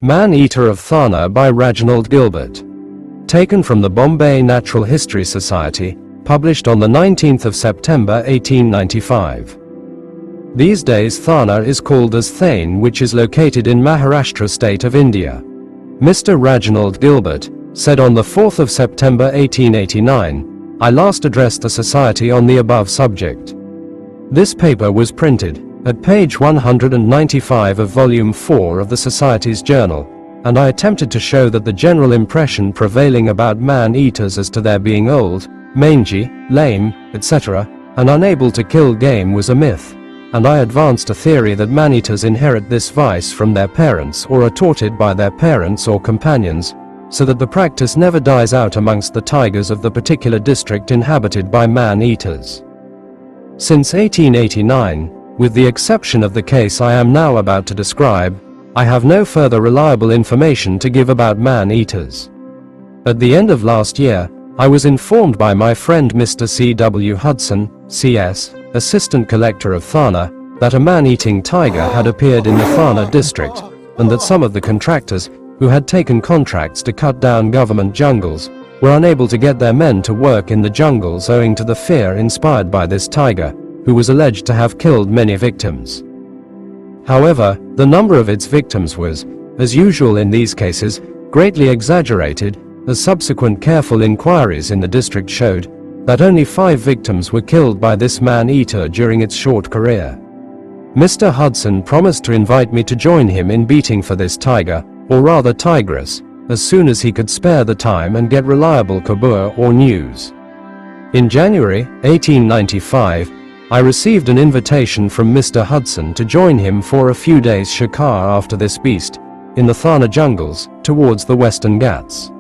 Man-Eater of Thana by Reginald Gilbert. Taken from the Bombay Natural History Society, published on the 19th of September 1895. These days Thana is called as Thane, which is located in Maharashtra state of India. Mr. Reginald Gilbert said on the 4th of September 1889, "I last addressed the Society on the above subject." This paper was printed at page 195 of volume 4 of the Society's journal, and I attempted to show that the general impression prevailing about man-eaters as to their being old, mangy, lame, etc., and unable to kill game was a myth, and I advanced a theory that man-eaters inherit this vice from their parents or are taught it by their parents or companions, so that the practice never dies out amongst the tigers of the particular district inhabited by man-eaters. Since 1889, with the exception of the case I am now about to describe, I have no further reliable information to give about man-eaters. At the end of last year, I was informed by my friend Mr. C.W. Hudson, CS, Assistant Collector of Thana, that a man-eating tiger had appeared in the Thana district, and that some of the contractors, who had taken contracts to cut down government jungles, were unable to get their men to work in the jungles owing to the fear inspired by this tiger, who was alleged to have killed many victims. However, the number of its victims was, as usual in these cases, greatly exaggerated, as subsequent careful inquiries in the district showed that only 5 victims were killed by this man-eater during its short career. Mr. Hudson promised to invite me to join him in beating for this tiger, or rather tigress, as soon as he could spare the time and get reliable khabur or news. In January 1895, I received an invitation from Mr. Hudson to join him for a few days shikar after this beast, in the Thana jungles, towards the Western Ghats.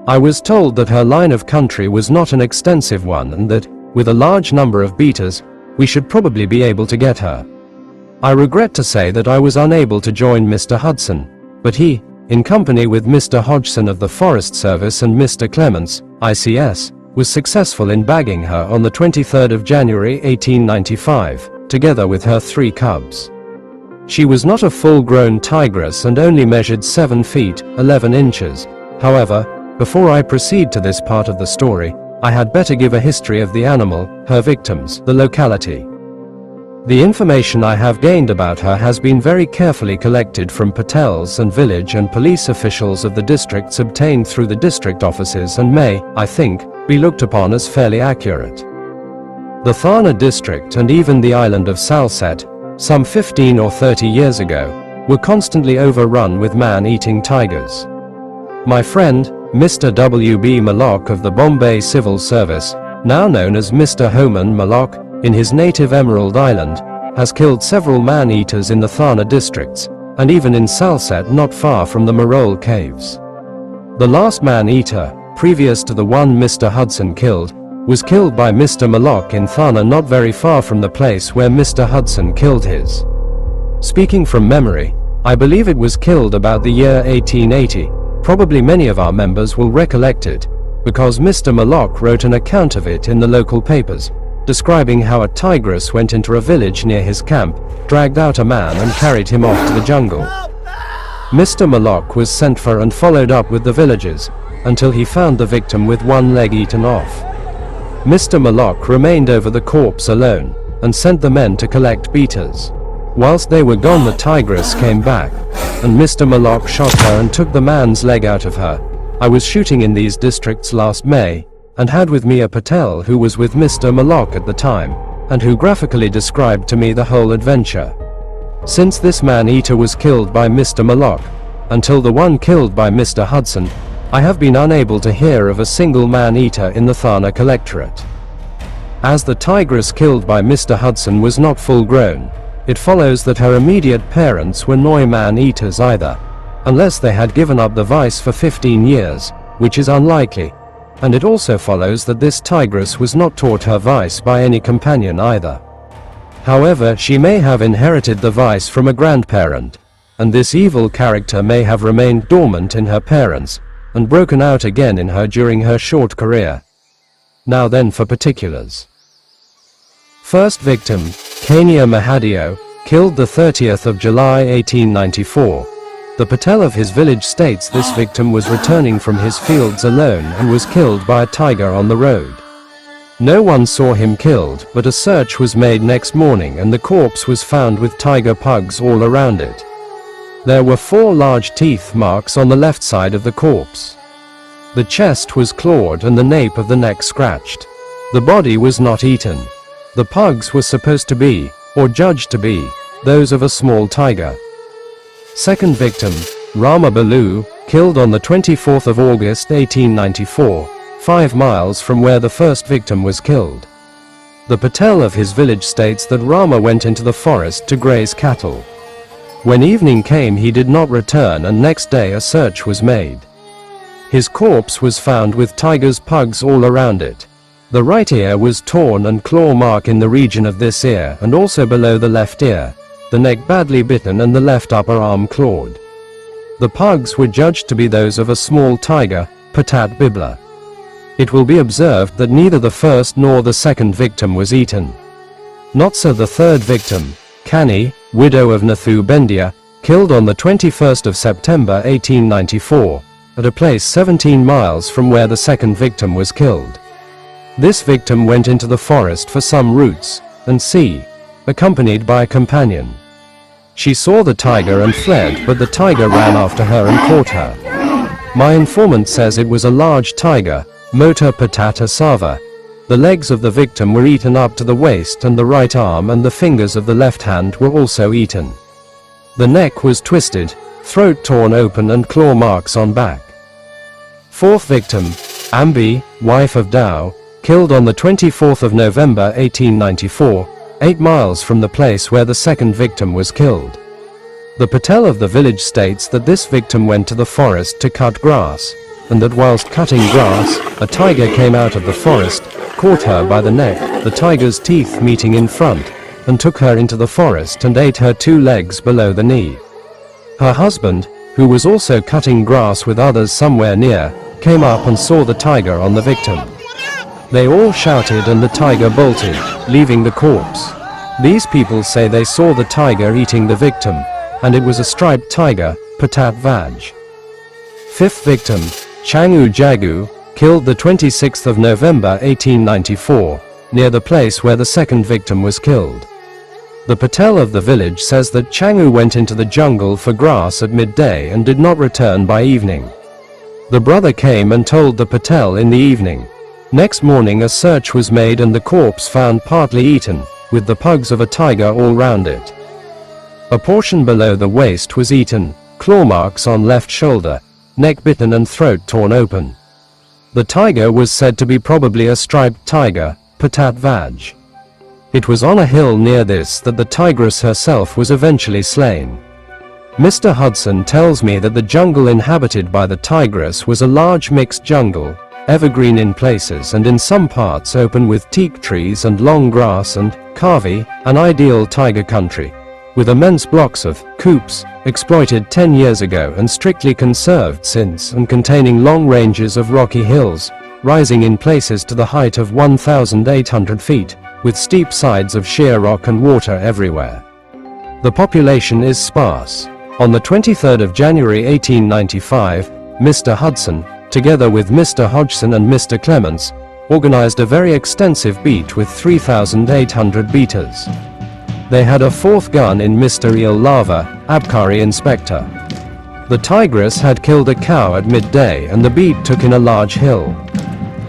I was told that her line of country was not an extensive one and that, with a large number of beaters, we should probably be able to get her. I regret to say that I was unable to join Mr. Hudson, but he, in company with Mr. Hodgson of the Forest Service and Mr. Clements, ICS, was successful in bagging her on the 23rd of January 1895, together with her 3 cubs. She was not a full-grown tigress and only measured 7 feet, 11 inches. However, before I proceed to this part of the story, I had better give a history of the animal, her victims, the locality. The information I have gained about her has been very carefully collected from Patels and village and police officials of the districts obtained through the district offices and may, I think, be looked upon as fairly accurate. The Thana district and even the island of Salsette, some 15 or 30 years ago, were constantly overrun with man-eating tigers. My friend, Mr. W.B. Mallock of the Bombay Civil Service, now known as Mr. Homan Mallock, in his native Emerald Island, has killed several man-eaters in the Thana districts, and even in Salsette not far from the Marole caves. The last man-eater, previous to the one Mr. Hudson killed, was killed by Mr. Mallock in Thana not very far from the place where Mr. Hudson killed his. Speaking from memory, I believe it was killed about the year 1880, probably many of our members will recollect it, because Mr. Mallock wrote an account of it in the local papers, describing how a tigress went into a village near his camp, dragged out a man and carried him off to the jungle. Mr. Mallock was sent for and followed up with the villagers, until he found the victim with one leg eaten off. Mr. Mallock remained over the corpse alone, and sent the men to collect beaters. Whilst they were gone the tigress came back, and Mr. Mallock shot her and took the man's leg out of her. I was shooting in these districts last May, and had with me a Patel who was with Mr. Mallock at the time, and who graphically described to me the whole adventure. Since this man-eater was killed by Mr. Mallock, until the one killed by Mr. Hudson, I have been unable to hear of a single man-eater in the Thana collectorate. As the tigress killed by Mr. Hudson was not full-grown, it follows that her immediate parents were no man-eaters either, unless they had given up the vice for 15 years, which is unlikely. And it also follows that this tigress was not taught her vice by any companion either. However, she may have inherited the vice from a grandparent, and this evil character may have remained dormant in her parents, and broken out again in her during her short career. Now then for particulars. First victim, Kania Mahadio, killed the 30th of July 1894. The Patel of his village states this victim was returning from his fields alone and was killed by a tiger on the road. No one saw him killed, but a search was made next morning and the corpse was found with tiger pugs all around it. There were 4 large teeth marks on the left side of the corpse. The chest was clawed and the nape of the neck scratched. The body was not eaten. The pugs were supposed to be, or judged to be, those of a small tiger. Second victim, Rama Balu, killed on the 24th of August 1894, 5 miles from where the first victim was killed. The Patel of his village states that Rama went into the forest to graze cattle. When evening came he did not return and next day a search was made. His corpse was found with tiger's pugs all around it. The right ear was torn and claw mark in the region of this ear and also below the left ear, the neck badly bitten and the left upper arm clawed. The pugs were judged to be those of a small tiger, Patat Bibla. It will be observed that neither the first nor the second victim was eaten. Not so the third victim, Kani, widow of Nathu Bendia, killed on the 21st of September 1894, at a place 17 miles from where the second victim was killed. This victim went into the forest for some roots, and sea, accompanied by a companion. She saw the tiger and fled, but the tiger ran after her and caught her. My informant says it was a large tiger, Mota Patata Sava. The legs of the victim were eaten up to the waist and the right arm and the fingers of the left hand were also eaten. The neck was twisted, throat torn open and claw marks on back. Fourth victim, Ambi, wife of Dao, killed on the 24th of November 1894, 8 miles from the place where the second victim was killed. The Patel of the village states that this victim went to the forest to cut grass, and that whilst cutting grass, a tiger came out of the forest, caught her by the neck, the tiger's teeth meeting in front, and took her into the forest and ate her 2 legs below the knee. Her husband, who was also cutting grass with others somewhere near, came up and saw the tiger on the victim. They all shouted and the tiger bolted, leaving the corpse. These people say they saw the tiger eating the victim, and it was a striped tiger, Patat Vaj. Fifth victim, Changu Jagu, killed the 26th of November 1894, near the place where the second victim was killed. The Patel of the village says that Changu went into the jungle for grass at midday and did not return by evening. The brother came and told the Patel in the evening. Next morning a search was made and the corpse found partly eaten, with the pugs of a tiger all round it. A portion below the waist was eaten, claw marks on left shoulder, neck bitten and throat torn open. The tiger was said to be probably a striped tiger, Patat Vaj. It was on a hill near this that the tigress herself was eventually slain. Mr. Hudson tells me that the jungle inhabited by the tigress was a large mixed jungle, evergreen in places and in some parts open with teak trees and long grass and kavi, an ideal tiger country, with immense blocks of coops, exploited 10 years ago and strictly conserved since, and containing long ranges of rocky hills, rising in places to the height of 1,800 feet, with steep sides of sheer rock and water everywhere. The population is sparse. On the 23rd of January 1895, Mr. Hudson, together with Mr. Hodgson and Mr. Clements, organized a very extensive beat with 3,800 beaters. They had a 4th gun in Mr. Il Lava, Abkari inspector. The tigress had killed a cow at midday and the beat took in a large hill.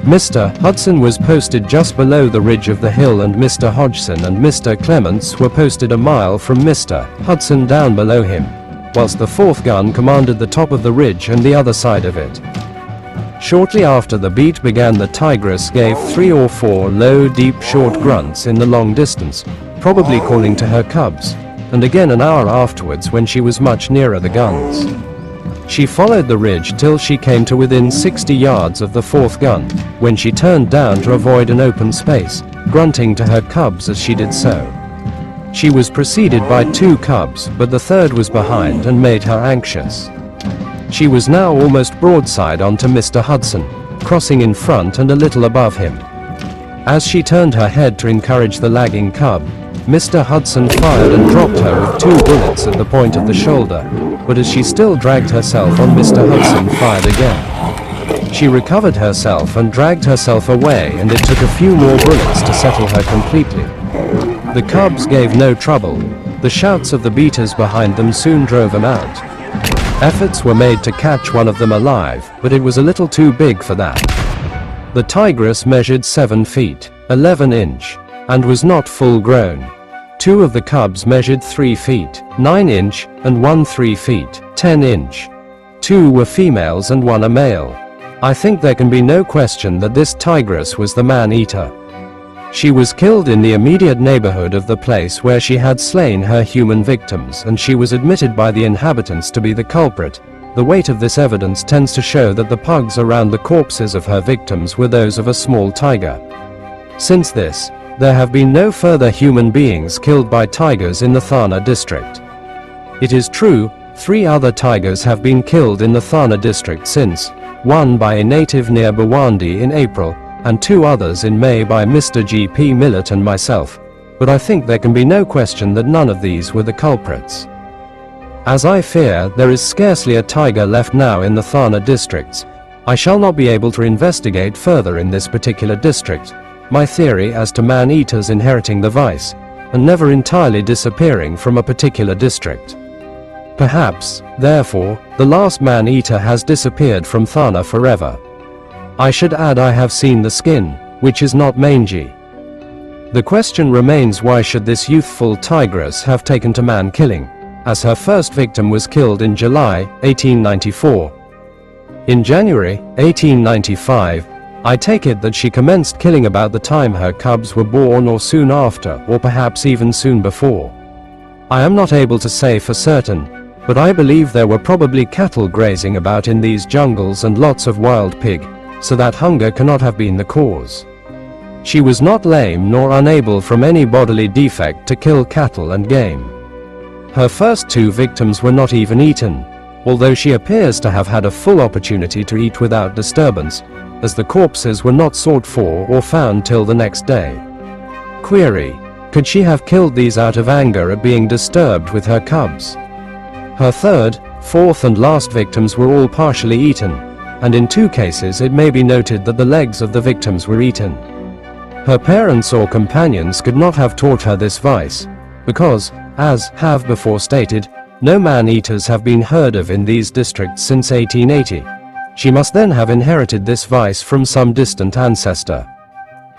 Mr. Hudson was posted just below the ridge of the hill and Mr. Hodgson and Mr. Clements were posted a mile from Mr. Hudson down below him, whilst the 4th gun commanded the top of the ridge and the other side of it. Shortly after the beat began, the tigress gave 3 or 4 low, deep, short grunts in the long distance, probably calling to her cubs, and again an hour afterwards when she was much nearer the guns. She followed the ridge till she came to within 60 yards of the 4th gun, when she turned down to avoid an open space, grunting to her cubs as she did so. She was preceded by 2 cubs, but the 3rd was behind and made her anxious. She was now almost broadside onto Mr. Hudson, crossing in front and a little above him. As she turned her head to encourage the lagging cub, Mr. Hudson fired and dropped her with 2 bullets at the point of the shoulder, but as she still dragged herself on, Mr. Hudson fired again. She recovered herself and dragged herself away, and it took a few more bullets to settle her completely. The cubs gave no trouble. The shouts of the beaters behind them soon drove them out. Efforts were made to catch one of them alive, but it was a little too big for that. The tigress measured 7 feet, 11 inch, and was not full grown. 2 of the cubs measured 3 feet, 9 inch, and 1 3 feet, 10 inch. 2 were females and 1 a male. I think there can be no question that this tigress was the man-eater. She was killed in the immediate neighborhood of the place where she had slain her human victims, and she was admitted by the inhabitants to be the culprit. The weight of this evidence tends to show that the pugs around the corpses of her victims were those of a small tiger. Since this, there have been no further human beings killed by tigers in the Thana district. It is true, 3 other tigers have been killed in the Thana district since, one by a native near Bawandi in April, and 2 others in May by Mr. G.P. Millett and myself, but I think there can be no question that none of these were the culprits. As I fear there is scarcely a tiger left now in the Thana districts, I shall not be able to investigate further in this particular district my theory as to man-eaters inheriting the vice, and never entirely disappearing from a particular district. Perhaps, therefore, the last man-eater has disappeared from Thana forever. I should add I have seen the skin, which is not mangy. The question remains, why should this youthful tigress have taken to man-killing, as her first victim was killed in July 1894. In January 1895, I take it that she commenced killing about the time her cubs were born, or soon after, or perhaps even soon before. I am not able to say for certain, but I believe there were probably cattle grazing about in these jungles and lots of wild pig, so that hunger cannot have been the cause. She was not lame nor unable from any bodily defect to kill cattle and game. Her first 2 victims were not even eaten, although she appears to have had a full opportunity to eat without disturbance, as the corpses were not sought for or found till the next day. Query: could she have killed these out of anger at being disturbed with her cubs? Her third, fourth and last victims were all partially eaten, and in 2 cases it may be noted that the legs of the victims were eaten. Her parents or companions could not have taught her this vice, because, as have before stated, no man-eaters have been heard of in these districts since 1880. She must then have inherited this vice from some distant ancestor.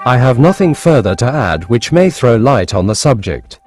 I have nothing further to add which may throw light on the subject.